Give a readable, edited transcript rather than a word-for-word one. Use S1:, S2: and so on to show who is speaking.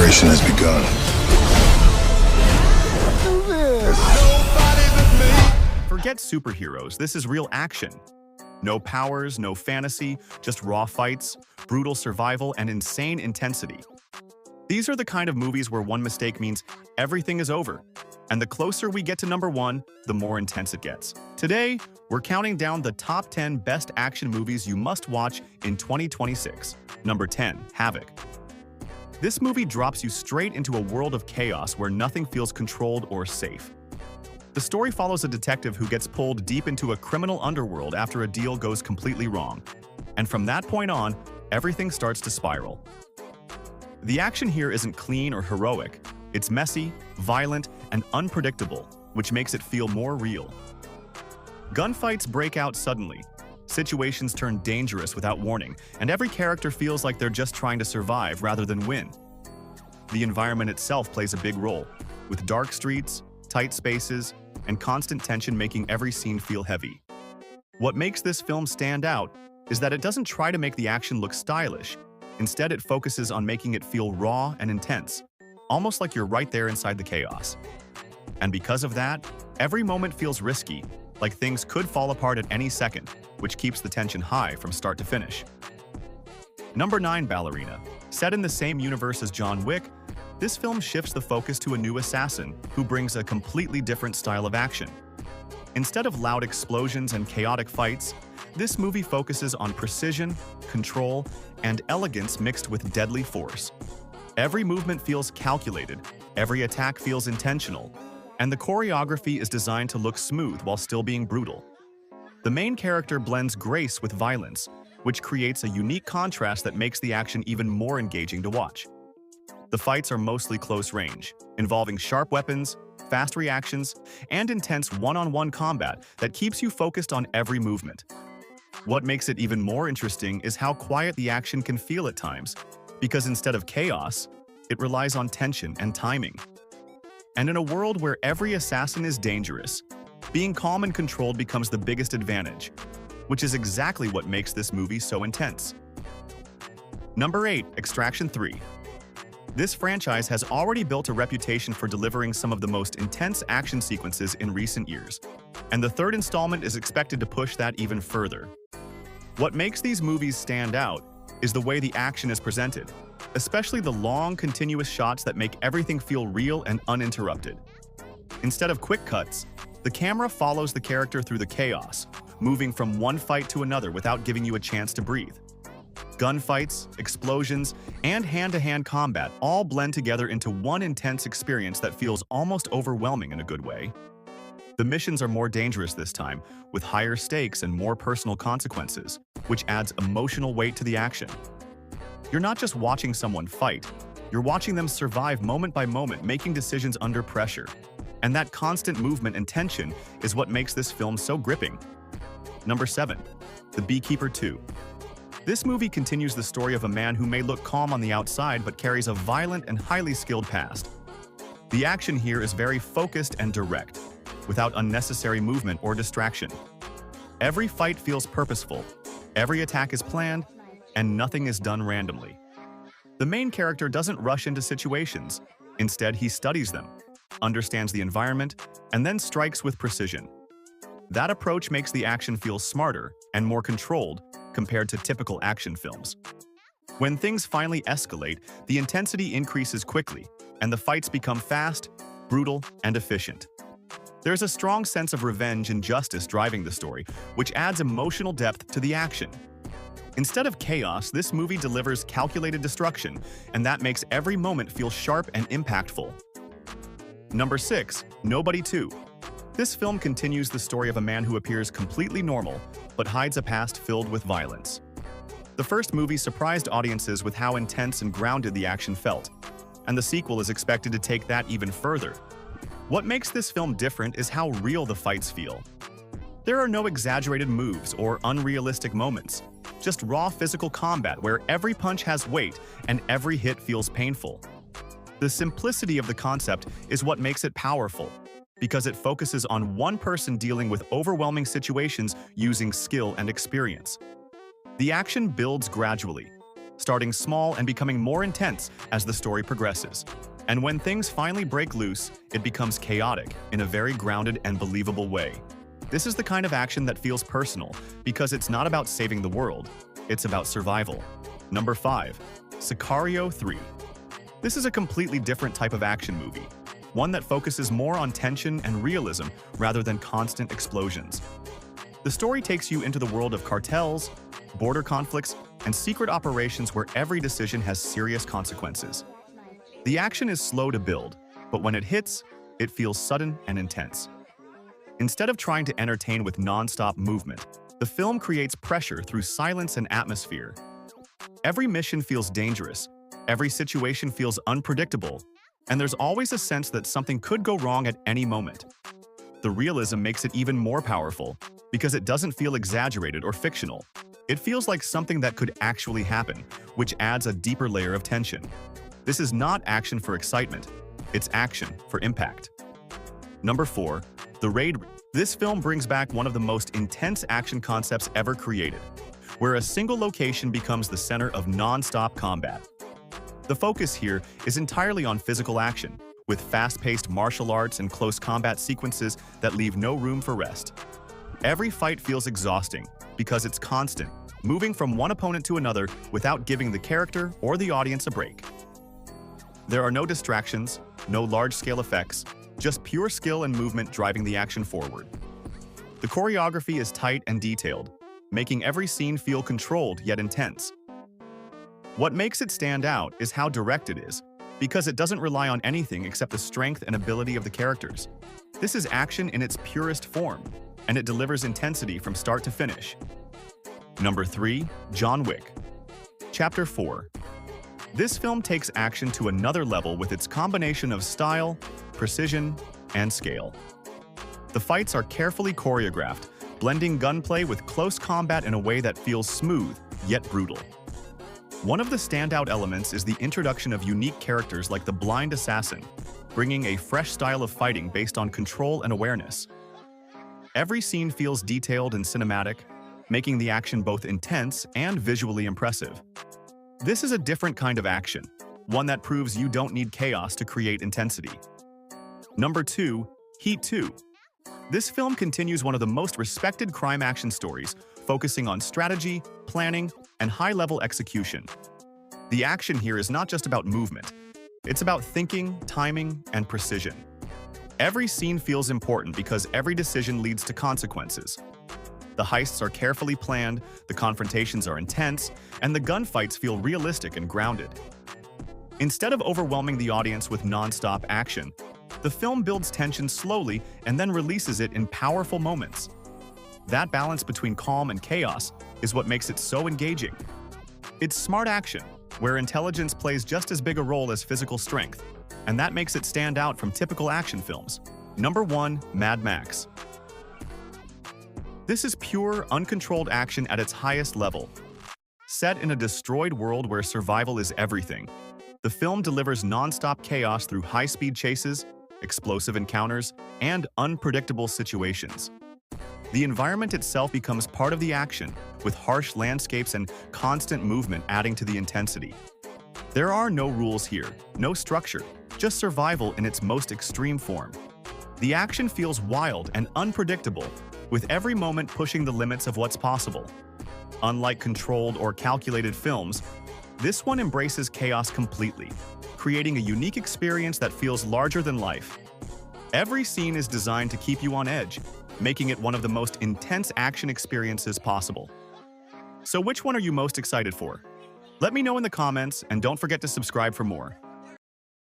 S1: operation has begun.
S2: Forget superheroes, this is real action. No powers, no fantasy, just raw fights, brutal survival, and insane intensity. These are the kind of movies where one mistake means everything is over. And the closer we get to number one, the more intense it gets. Today, we're counting down the top 10 best action movies you must watch in 2026. Number 10, Havoc. This movie drops you straight into a world of chaos where nothing feels controlled or safe. The story follows a detective who gets pulled deep into a criminal underworld after a deal goes completely wrong. And from that point on, everything starts to spiral. The action here isn't clean or heroic. It's messy, violent, and unpredictable, which makes it feel more real. Gunfights break out suddenly. Situations turn dangerous without warning, and every character feels like they're just trying to survive rather than win. The environment itself plays a big role, with dark streets, tight spaces, and constant tension making every scene feel heavy. What makes this film stand out is that it doesn't try to make the action look stylish. Instead, it focuses on making it feel raw and intense, almost like you're right there inside the chaos. And because of that, every moment feels risky, like things could fall apart at any second, which keeps the tension high from start to finish. Number 9, Ballerina. Set in the same universe as John Wick, this film shifts the focus to a new assassin who brings a completely different style of action. Instead of loud explosions and chaotic fights, this movie focuses on precision, control, and elegance mixed with deadly force. Every movement feels calculated, every attack feels intentional, and the choreography is designed to look smooth while still being brutal. The main character blends grace with violence, which creates a unique contrast that makes the action even more engaging to watch. The fights are mostly close range, involving sharp weapons, fast reactions, and intense one-on-one combat that keeps you focused on every movement. What makes it even more interesting is how quiet the action can feel at times, because instead of chaos, it relies on tension and timing. And in a world where every assassin is dangerous, being calm and controlled becomes the biggest advantage, which is exactly what makes this movie so intense. Number 8, Extraction 3. This franchise has already built a reputation for delivering some of the most intense action sequences in recent years, and the third installment is expected to push that even further. What makes these movies stand out is the way the action is presented, especially the long, continuous shots that make everything feel real and uninterrupted. Instead of quick cuts, the camera follows the character through the chaos, moving from one fight to another without giving you a chance to breathe. Gunfights, explosions, and hand-to-hand combat all blend together into one intense experience that feels almost overwhelming in a good way. The missions are more dangerous this time, with higher stakes and more personal consequences, which adds emotional weight to the action. You're not just watching someone fight, you're watching them survive moment by moment, making decisions under pressure. And that constant movement and tension is what makes this film so gripping. Number 7, The Beekeeper 2. This movie continues the story of a man who may look calm on the outside but carries a violent and highly skilled past. The action here is very focused and direct, without unnecessary movement or distraction. Every fight feels purposeful, every attack is planned, and nothing is done randomly. The main character doesn't rush into situations. Instead, he studies them, understands the environment, and then strikes with precision. That approach makes the action feel smarter and more controlled compared to typical action films. When things finally escalate, the intensity increases quickly, and the fights become fast, brutal, and efficient. There's a strong sense of revenge and justice driving the story, which adds emotional depth to the action. Instead of chaos, this movie delivers calculated destruction, and that makes every moment feel sharp and impactful. Number 6, Nobody 2. This film continues the story of a man who appears completely normal, but hides a past filled with violence. The first movie surprised audiences with how intense and grounded the action felt, and the sequel is expected to take that even further. What makes this film different is how real the fights feel. There are no exaggerated moves or unrealistic moments, just raw physical combat where every punch has weight and every hit feels painful. The simplicity of the concept is what makes it powerful, because it focuses on one person dealing with overwhelming situations using skill and experience. The action builds gradually. starting small and becoming more intense as the story progresses. And when things finally break loose, it becomes chaotic in a very grounded and believable way. This is the kind of action that feels personal because it's not about saving the world, it's about survival. Number 5. Sicario 3. This is a completely different type of action movie, one that focuses more on tension and realism rather than constant explosions. The story takes you into the world of cartels, border conflicts, and secret operations where every decision has serious consequences. The action is slow to build, but when it hits, it feels sudden and intense. Instead of trying to entertain with non-stop movement, the film creates pressure through silence and atmosphere. Every mission feels dangerous, every situation feels unpredictable, and there's always a sense that something could go wrong at any moment. The realism makes it even more powerful because it doesn't feel exaggerated or fictional. It feels like something that could actually happen, which adds a deeper layer of tension. This is not action for excitement, it's action for impact. Number 4. The Raid. This film brings back one of the most intense action concepts ever created, where a single location becomes the center of non-stop combat. The focus here is entirely on physical action, with fast-paced martial arts and close combat sequences that leave no room for rest. Every fight feels exhausting because it's constant, moving from one opponent to another without giving the character or the audience a break. There are no distractions, no large-scale effects, just pure skill and movement driving the action forward. The choreography is tight and detailed, making every scene feel controlled yet intense. What makes it stand out is how direct it is, because it doesn't rely on anything except the strength and ability of the characters. This is action in its purest form, and it delivers intensity from start to finish. Number 3. John Wick. Chapter 4. This film takes action to another level with its combination of style, precision, and scale. The fights are carefully choreographed, blending gunplay with close combat in a way that feels smooth, yet brutal. One of the standout elements is the introduction of unique characters like the Blind Assassin, bringing a fresh style of fighting based on control and awareness. Every scene feels detailed and cinematic, making the action both intense and visually impressive. This is a different kind of action, one that proves you don't need chaos to create intensity. Number 2. Heat 2. This film continues one of the most respected crime action stories, focusing on strategy, planning, and high-level execution. The action here is not just about movement. It's about thinking, timing, and precision. Every scene feels important because every decision leads to consequences. The heists are carefully planned, the confrontations are intense, and the gunfights feel realistic and grounded. Instead of overwhelming the audience with non-stop action, the film builds tension slowly and then releases it in powerful moments. That balance between calm and chaos is what makes it so engaging. It's smart action, where intelligence plays just as big a role as physical strength, and that makes it stand out from typical action films. Number 1. Mad Max. This is pure, uncontrolled action at its highest level. Set in a destroyed world where survival is everything, the film delivers non-stop chaos through high-speed chases, explosive encounters, and unpredictable situations. The environment itself becomes part of the action, with harsh landscapes and constant movement adding to the intensity. There are no rules here, no structure, just survival in its most extreme form. The action feels wild and unpredictable, with every moment pushing the limits of what's possible. Unlike controlled or calculated films, this one embraces chaos completely, creating a unique experience that feels larger than life. Every scene is designed to keep you on edge, making it one of the most intense action experiences possible. So which one are you most excited for? Let me know in the comments, and don't forget to subscribe for more.